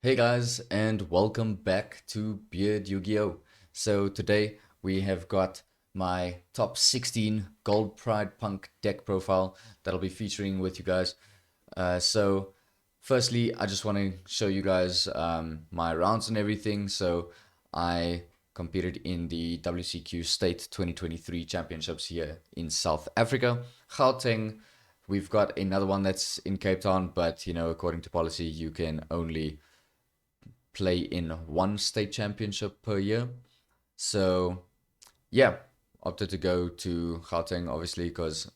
Hey guys, and welcome back to BeardYGO. So today we have got my top 16 Gold Pride Punk deck profile that I'll be featuring with you guys. So firstly, I just want to show you guys my rounds and everything. So I competed in the WCQ State 2023 Championships here in South Africa, Gauteng. We've got another one that's in Cape Town, but according to policy, you can only play in one state championship per year. So yeah, opted to go to Gauteng obviously because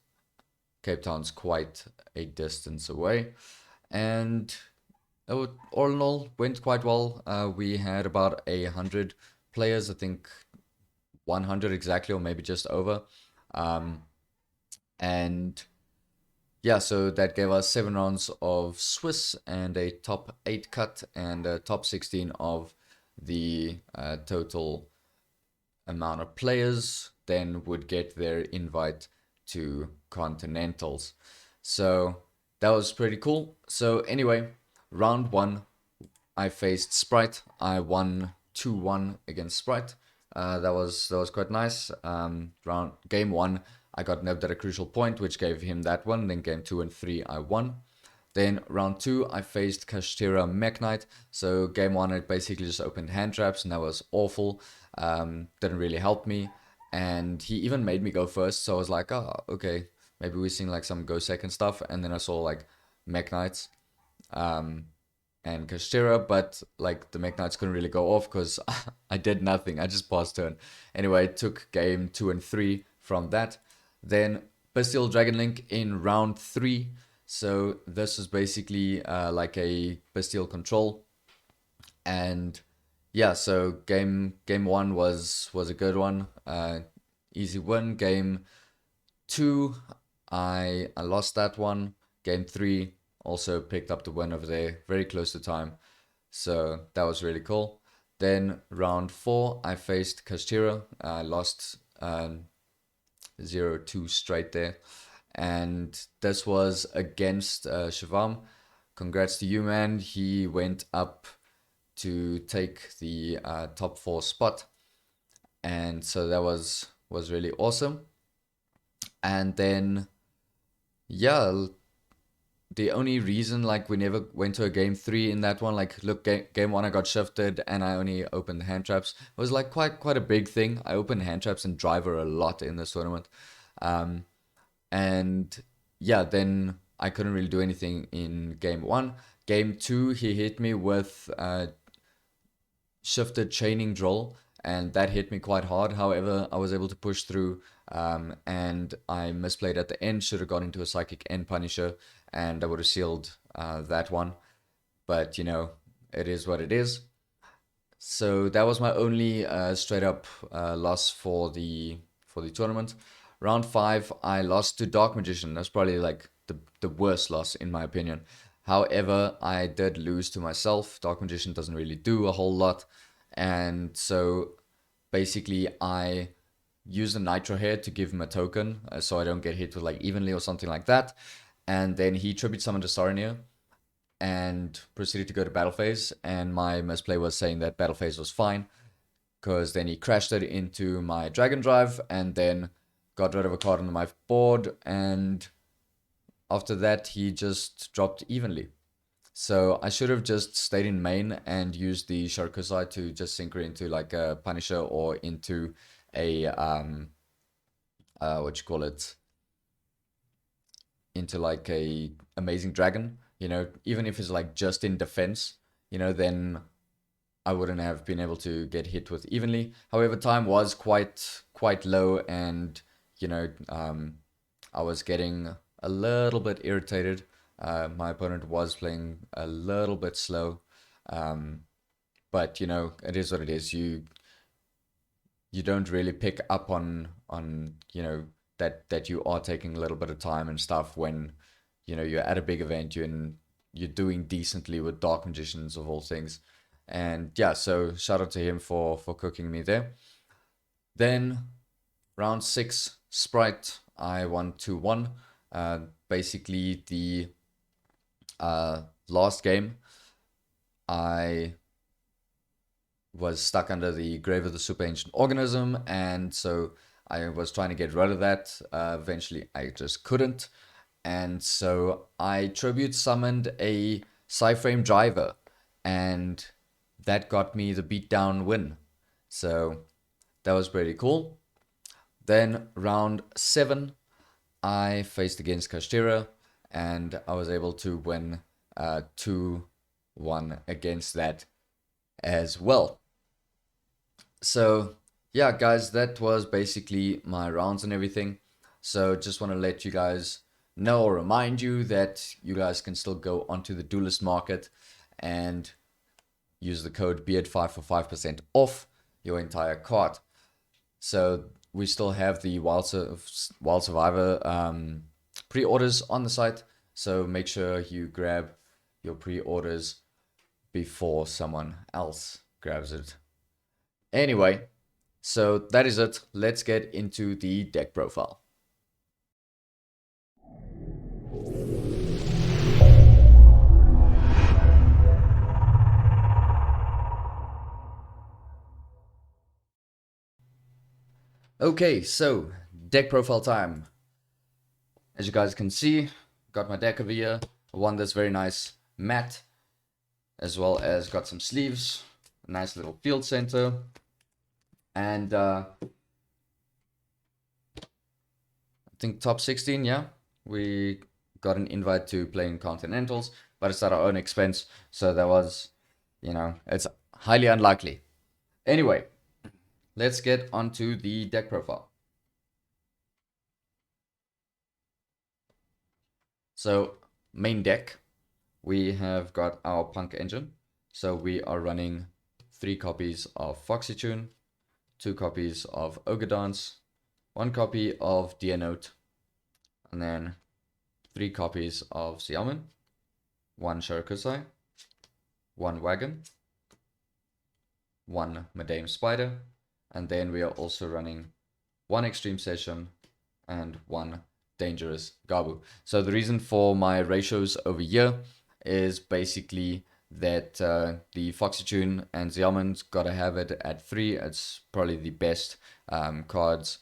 Cape Town's quite a distance away, and all in all went quite well. We had about 100 players, I think 100 exactly, or maybe just over. Um, and Yeah, so that gave us 7 rounds of Swiss and a top 8 cut and a top 16 of the total amount of players then would get their invite to continentals. So that was pretty cool. So anyway, round one, I faced Sprite. I won 2-1 against Sprite. That was quite nice. Round game one, I got nabbed at a crucial point, which gave him that one. Then game two and three, I won. Then round two, I faced Kashtira Mech Knight. So game one, it basically just opened hand traps, and that was awful. Didn't really help me, and he even made me go first. So I was like, oh, okay, maybe we're seeing like some go second stuff. And then I saw like Mech Knights and Kashtira, but like the Mech Knights couldn't really go off because I did nothing. I just passed turn. Anyway, took game two and three from that. Then Bastille Dragon Link in round three. So this is basically like a Bastille control, and yeah. So game one was a good one, easy win. Game two, I lost that one. Game three also picked up the win over there, very close to time. So that was really cool. Then round four, I faced Kashtira. I lost 0-2 straight there. And this was against Shivam. Congrats to you, man. He went up to take the top four spot. And so that was really awesome. And then, yeah, the only reason like we never went to a game three in that one, like look, game one I got shifted and I only opened hand traps. It was like quite a big thing. I opened hand traps and driver a lot in this tournament. Um, and yeah, then I couldn't really do anything in game one. Game two, he hit me with shifted chaining drill, and that hit me quite hard. However, I was able to push through, and I misplayed at the end. Should have gone into a psychic end punisher, and I would have sealed that one. But it is what it is. So that was my only straight up loss for the tournament. Round five, I lost to Dark Magician. That's probably like the worst loss in my opinion. However, I did lose to myself. Dark Magician doesn't really do a whole lot, and so basically I use the Nitro Hair to give him a token, so I don't get hit with like evenly or something like that. And then he tribute summoned a Saranir and proceeded to go to battle phase. And my misplay was saying that battle phase was fine because then he crashed it into my Dragon Drive and then got rid of a card on my board. And after that, he just dropped evenly. So I should have just stayed in main and used the Sharkusai to just sync her into like a Punisher or into a what you call it, into like a Amazing Dragon. Even if it's like just in defense, then I wouldn't have been able to get hit with evenly. However, time was quite low, and I was getting a little bit irritated. My opponent was playing a little bit slow, um, but it is what it is. You don't really pick up on that you are taking a little bit of time and stuff when you're at a big event, you're doing decently with Dark Magicians of all things. And yeah, so shout out to him for cooking me there. Then round six, Sprite, I won 2-1. Basically the last game, I was stuck under the grave of the super ancient organism, and so I was trying to get rid of that. Eventually, I just couldn't, and so I tribute summoned a Cyframe driver, and that got me the beatdown win. So that was pretty cool. Then round 7, I faced against Kashtira, and I was able to win 2-1 against that as well. So yeah, guys, that was basically my rounds and everything. So just want to let you guys know or remind you that you guys can still go onto the Duelist Market and use the code BEARD5 for 5% off your entire cart. So we still have the Wild Survivor pre-orders on the site. So make sure you grab your pre-orders before someone else grabs it. Anyway, so that is it. Let's get into the deck profile. Okay, so deck profile time. As you guys can see, got my deck over here. One that's very nice matte, as well as got some sleeves, a nice little field center, and I think top 16, yeah. We got an invite to play in Continentals, but it's at our own expense, so that was, it's highly unlikely. Anyway, let's get onto the deck profile. So, main deck, we have got our Punk engine. So we are running 3 copies of Foxy-Tune, 2 copies of Ogre Dance, 1 copy of Dear Note, and then 3 copies of Xiaomen, 1 Shirakusai, 1 Wagon, 1 Madame Spider, and then we are also running 1 Extreme Session and 1 Dangerous Gabu. So the reason for my ratios over here is basically that the Foxy-Tune and Xiaomen's gotta have it at 3. It's probably the best cards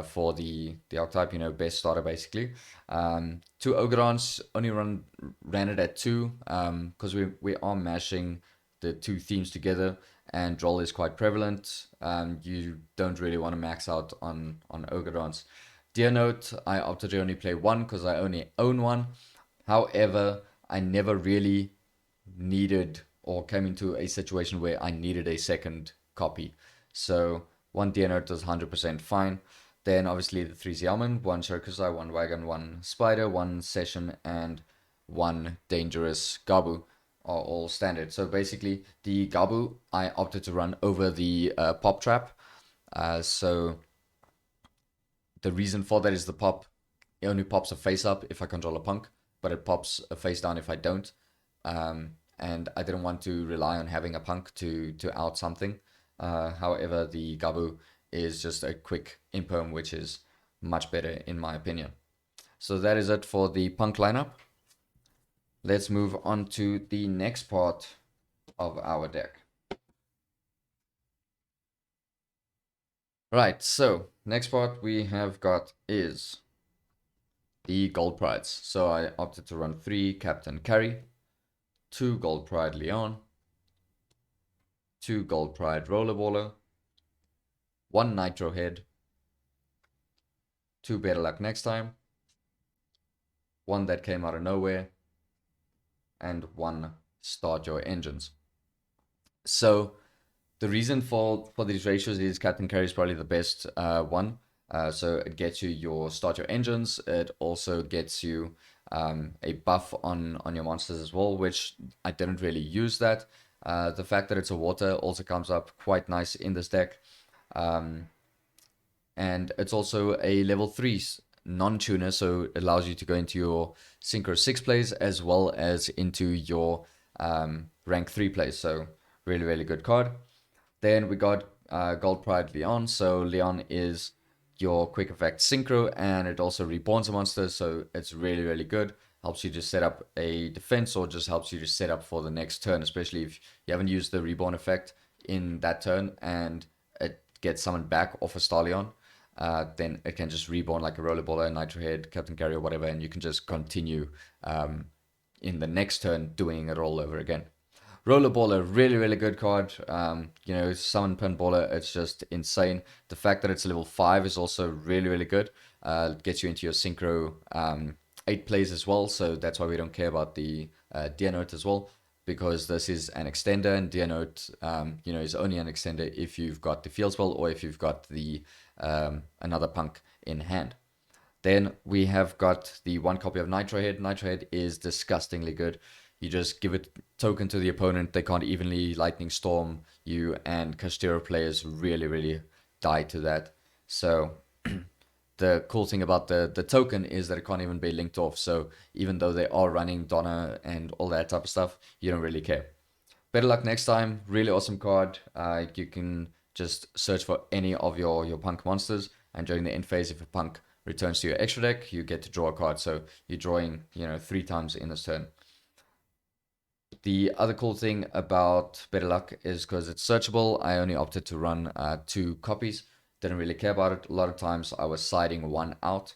for the archetype, best starter basically. 2 Ogrons only ran it at 2 because we are mashing the 2 themes together, and Droll is quite prevalent. You don't really want to max out on Ogrons. Dear Note, I opted to only play 1 because I only own 1. However, I never really needed or came into a situation where I needed a second copy. So 1 Dear Note does 100% fine. Then obviously the 3 Xiaomen, 1 Shirakusai, 1 Wagon, 1 Spider, 1 Session, and 1 Dangerous Gabu are all standard. So basically the Gabu I opted to run over the Pop Trap. So the reason for that is the pop, it only pops a face up if I control a Punk, but it pops a face down if I don't. And I didn't want to rely on having a Punk to out something. However, the Gabu is just a quick imperm, which is much better in my opinion. So that is it for the Punk lineup. Let's move on to the next part of our deck. Right, so next part we have got is the Gold Prides. So I opted to run 3 Captain Carry, 2 Gold Pride Leon, 2 Gold Pride Rollerballer, 1 Nitro Head, 2 Better Luck Next Time, 1 that came out of nowhere, and 1 Start Your Engines. So the reason for these ratios is Captain Carry is probably the best one. So it gets you your Start Your Engines. It also gets you a buff on your monsters as well, which I didn't really use that. The fact that it's a water also comes up quite nice in this deck. And it's also a level 3 non-tuner, so it allows you to go into your Synchro 6 plays as well as into your rank 3 plays. So really, really good card. Then we got Gold Pride Leon. So Leon is your quick effect synchro, and it also reborns a monster, so it's really, really good. helps you to set up a defense or just helps you to set up for the next turn, especially if you haven't used the reborn effect in that turn and it gets summoned back off a Starlion. Then it can just reborn like a Rollerballer, Nitro Head, Captain Carrier, whatever, and you can just continue in the next turn doing it all over again. Rollerballer, really, really good card. Summon Pinballer, it's just insane. The fact that it's level 5 is also really, really good. It gets you into your Synchro 8 plays as well, so that's why we don't care about the Deer Note as well, because this is an extender, and Deer Note, is only an extender if you've got the field spell or if you've got the another punk in hand. Then we have got the one copy of Nitro Head. Nitro Head is disgustingly good. You just give it token to the opponent. They can't evenly Lightning Storm you, and Castero players really, really die to that. So the cool thing about the token is that it can't even be linked off. So even though they are running Donna and all that type of stuff, you don't really care. Better luck next time. Really awesome card. You can just search for any of your punk monsters, and during the end phase, if a punk returns to your extra deck, you get to draw a card. So you're drawing, 3 times in this turn. The other cool thing about Better Luck is because it's searchable, I only opted to run 2 copies. Didn't really care about it. A lot of times I was siding one out.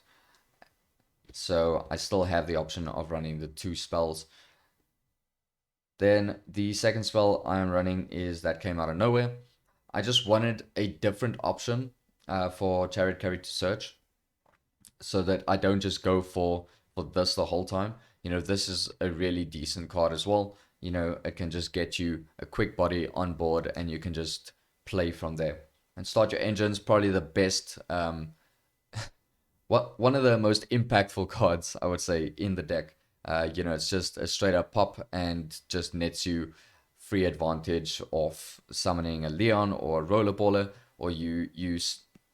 So I still have the option of running the 2 spells. Then the second spell I'm running is that came out of nowhere. I just wanted a different option for Chariot Carry to search, so that I don't just go for this the whole time. This is a really decent card as well. It can just get you a quick body on board, and you can just play from there. And start your engines, probably the best, one of the most impactful cards, I would say, in the deck. It's just a straight up pop and just nets you free advantage of summoning a Leon or a Rollerballer, or you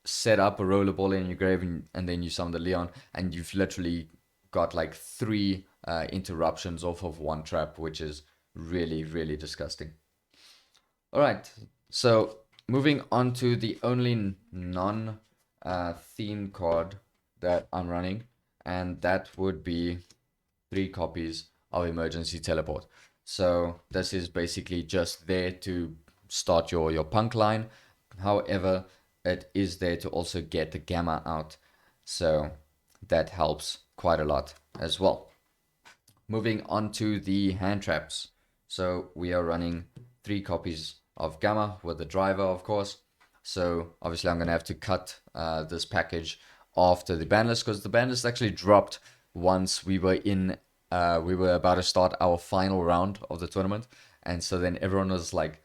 set up a Rollerballer in your grave, and then you summon the Leon, and you've literally got like 3 interruptions off of 1 trap, which is really, really disgusting. All right, so moving on to the only non-theme card that I'm running, and that would be 3 copies of Emergency Teleport. So this is basically just there to start your punk line. However, it is there to also get the Gamma out. So that helps quite a lot as well. Moving on to the hand traps. So we are running 3 copies of Gamma with the driver, of course. So obviously I'm going to have to cut this package after the ban list, because the ban list actually dropped once we were about to start our final round of the tournament. And so then everyone was like,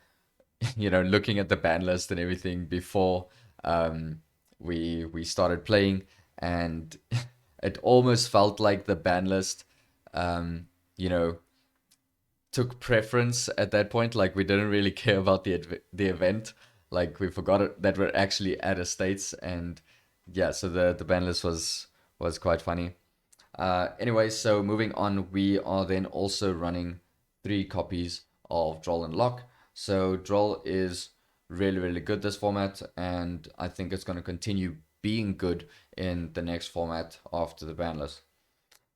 looking at the ban list and everything before we started playing, and it almost felt like the ban list, took preference at that point. Like, we didn't really care about the event. Like, we forgot that we're actually at a States, and yeah, so the ban list was quite funny. Anyway, so moving on, we are then also running 3 copies of Droll and Lock. So Droll is really, really good this format, and I think it's going to continue being good in the next format after the ban list.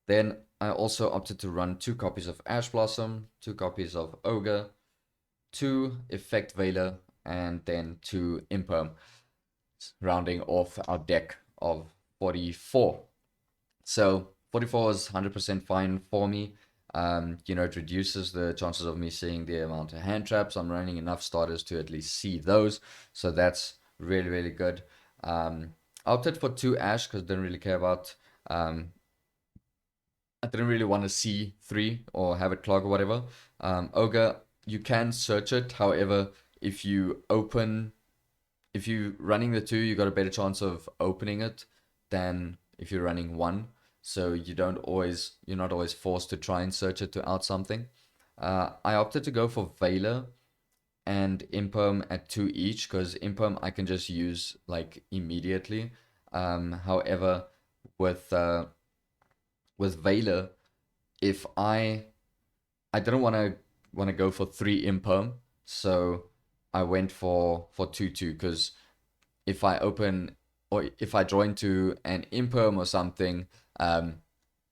Then I also opted to run 2 copies of Ash Blossom, 2 copies of Ogre, 2 Effect Veiler, and then 2 Imperm, rounding off our deck of 44. So 44 is 100% fine for me. It reduces the chances of me seeing the amount of hand traps. I'm running enough starters to at least see those, so that's really, really good. I opted for 2 Ash because I didn't really care about. I didn't really want to see 3 or have it clog or whatever. Ogre, you can search it. However, if you're running the 2, you got a better chance of opening it than if you're running 1. So you're not always forced to try and search it to out something. I opted to go for Veiler and Imperm at 2 each, because Imperm I can just use like immediately. However, with Veiler, if I didn't want to go for 3 Imperm, so I went for 2/2, because if I open, or if I draw into an Imperm or something,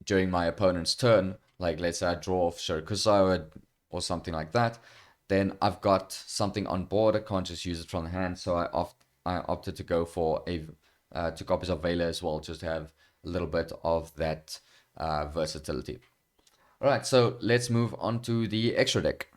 during my opponent's turn, like let's say I draw off Shirikusa or something like that, then I've got something on board. I can't just use it from the hand, so I opted to go for a 2 copies of Vela as well, just to have a little bit of that versatility. All right, so let's move on to the extra deck.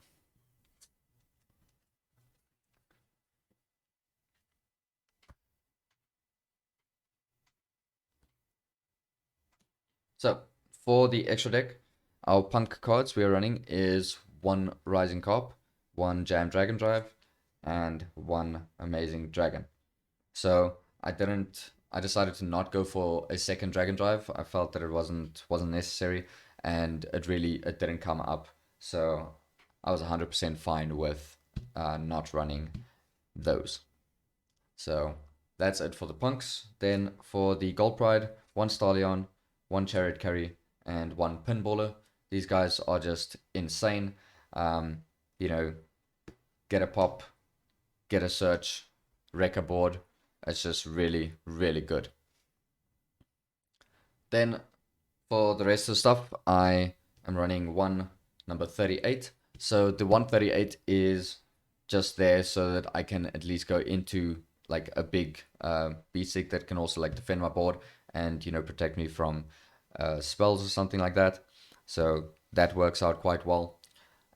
So for the extra deck, our punk cards we are running is 1 Rising Carp, 1 Jam Dragon Drive, and 1 Amazing Dragon. So I decided to not go for a second Dragon Drive. I felt that it wasn't necessary, and it didn't come up. So I was 100% fine with not running those. So that's it for the punks. Then for the Gold Pride, 1 Stallion, 1 Chariot Carry, and 1 Pinballer. These guys are just insane. Um, you know, get a pop, get a search, wreck a board. It's just really, really good. Then for the rest of the stuff, I am running one number 38. So the 138 is just there so that I can at least go into like a big beat that can also like defend my board and protect me from spells or something like that. So that works out quite well.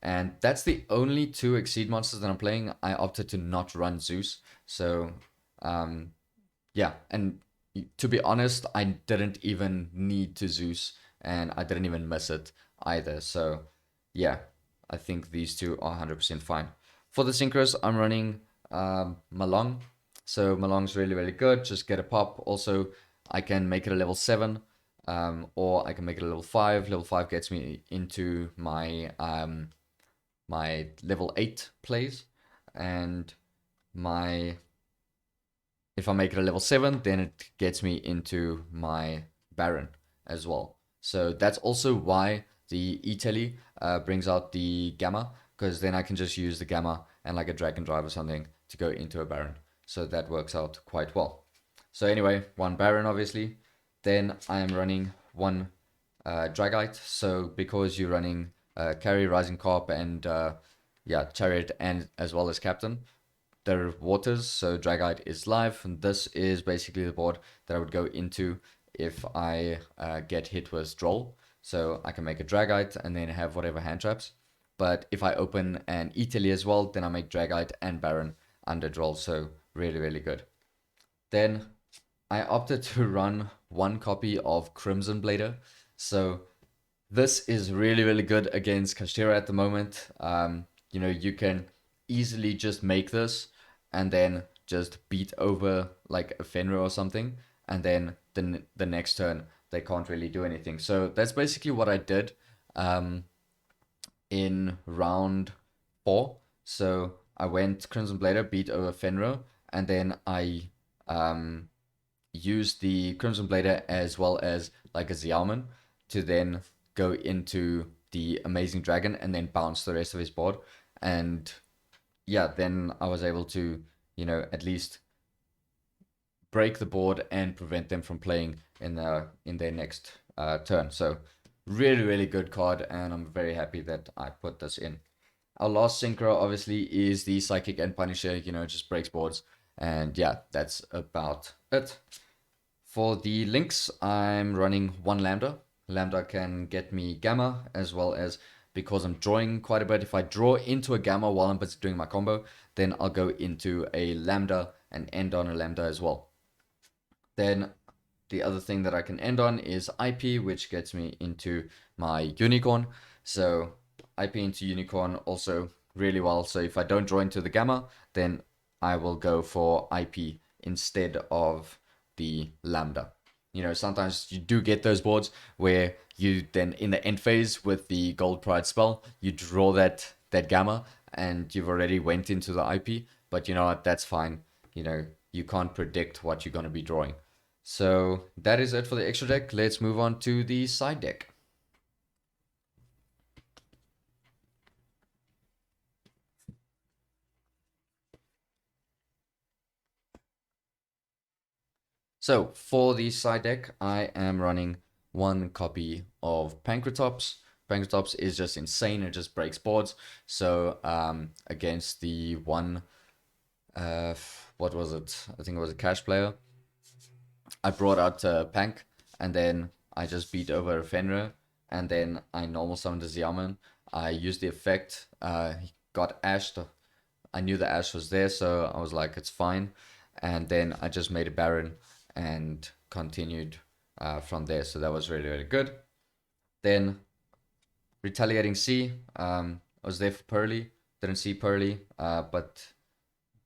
And that's the only 2 Exceed monsters that I'm playing. I opted to not run Zeus. So um, yeah, and to be honest, I didn't even need to Zeus, and I didn't even miss it either. So, yeah, I think these two are 100% fine. For the synchros, I'm running Malong. So Malong's really, really good. Just get a pop. Also, I can make it a level 7, or I can make it a level 5. Level 5 gets me into my level 8 plays, and my if I make it a level 7, then it gets me into my Baron as well. So that's also why the E-Telly brings out the Gamma, because then I can just use the Gamma and like a Dragon Drive or something to go into a Baron. So that works out quite well. So anyway, 1 Baron obviously. Then I am running 1 Dragite. So because you're running Carry, Rising Carp, and yeah, Chariot, and as well as Captain, their waters, so Dragite is live, and this is basically the board that I would go into if I get hit with Droll. So I can make a Dragite and then have whatever hand traps. But if I open an Italy as well, then I make Dragite and Baron under Droll, so really, really good. Then I opted to run 1 copy of Crimson Blader. So this is really, really good against Kashtira at the moment. You can easily just make this and then just beat over like a Fenrir or something, and then the next turn they can't really do anything. So that's basically what I did in round 4. So I went Crimson Blader, beat over Fenrir, and then I use the Crimson Blader as well as like a Xiaoman to then go into the Amazing Dragon and then bounce the rest of his board. And yeah, then I was able to, at least break the board and prevent them from playing in their next turn. So really, really good card, and I'm very happy that I put this in. Our last synchro obviously is the Psychic and Punisher, it just breaks boards. And yeah, that's about it. For the links, I'm running 1 Lambda. Lambda can get me Gamma, as well as, because I'm drawing quite a bit, if I draw into a Gamma while I'm doing my combo, then I'll go into a Lambda and end on a Lambda as well. Then the other thing that I can end on is IP, which gets me into my Unicorn. So IP into Unicorn also really well. So if I don't draw into the Gamma, then I will go for IP instead of the Lambda. Sometimes you do get those boards where you then in the end phase with the Gold Pride spell, you draw that Gamma and you've already went into the IP. But you know what? That's fine. You can't predict what you're going to be drawing. So that is it for the extra deck. Let's move on to the side deck. So for the side deck, I am running one copy of Pankratops. Pankratops is just insane. It just breaks boards. So against the one, what was it? I think it was a cash player. I brought out Pank, and then I just beat over Fenrir, and then I normal summoned the Xiamen. I used the effect. He got ashed. I knew the ash was there, so I was like, it's fine. And then I just made a Baron and continued from there. So that was really, really good. Then Retaliating Sea. I was there for Pearly. Didn't see Pearly, but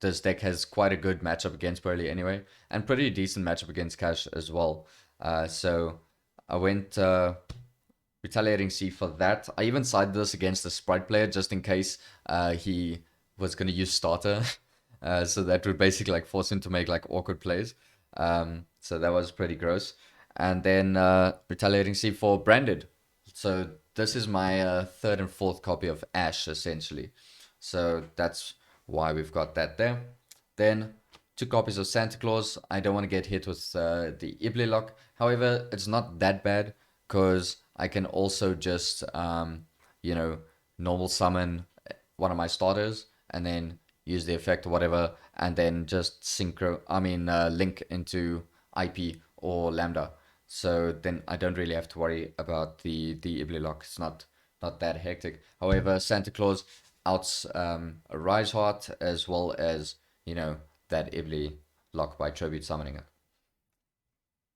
this deck has quite a good matchup against Pearly anyway, and pretty decent matchup against Cash as well. So I went Retaliating Sea for that. I even sided this against the Sprite player just in case he was going to use Starter. So that would basically like force him to make like awkward plays. So that was pretty gross. And then Retaliating Sea for Branded. So this is my third and fourth copy of Ash essentially. So that's why we've got that there. Then two copies of Santa Claus. I don't want to get hit with the Ibli lock. However, it's not that bad because I can also just, you know, normal summon one of my starters and then use the effect or whatever, and then just link into IP or Lambda. So then I don't really have to worry about the Ibli lock. It's not that hectic. However, Santa Claus outs a Rise Heart as well as, you know, that Ibli lock by tribute summoning it.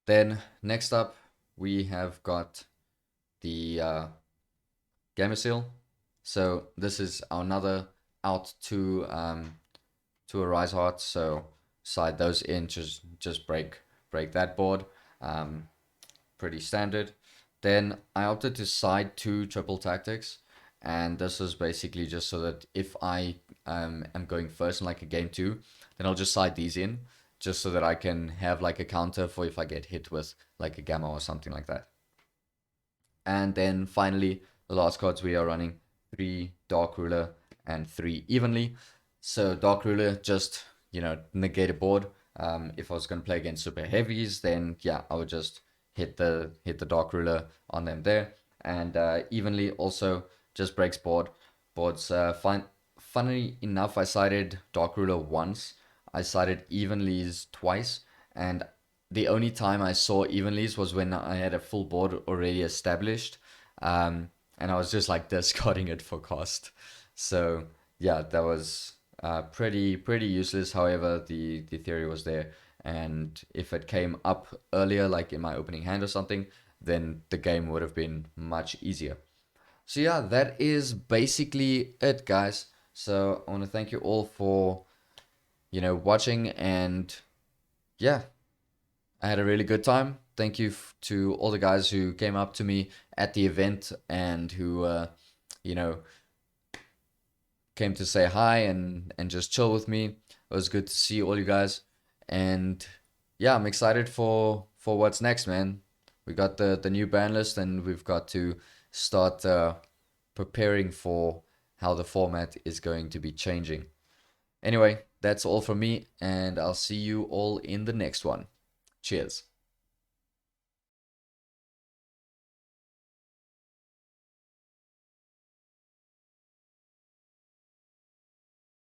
Then next up we have got the Gameciel. So this is another out to a Rise Heart. So side those in, just break that board. Pretty standard. Then I opted to side two triple tactics, and this is basically just so that if I am going first in like a game two, then I'll just side these in, just so that I can have like a counter for if I get hit with like a Gamma or something like that. And then finally, the last cards we are running 3 Dark Ruler and 3 Evenly. So Dark Ruler just, you know, negate a board. If I was going to play against super heavies, then yeah, I would just hit the Dark Ruler on them there. And Evenly also just breaks boards. Funny enough, I sided Dark Ruler once. I sided Evenly's twice, and the only time I saw Evenly's was when I had a full board already established, and I was just like discarding it for cost. So yeah, that was pretty useless. However, the theory was there, and if it came up earlier, like in my opening hand or something, then the game would have been much easier. So yeah, that is basically it, guys. So I want to thank you all for, you know, watching, and yeah, I had a really good time. Thank you to all the guys who came up to me at the event and who, you know, came to say hi and just chill with me. It was good to see all you guys, and yeah, I'm excited for what's next, man. We got the new ban list, and we've got to start preparing for how the format is going to be changing. Anyway, that's all from me, and I'll see you all in the next one. Cheers.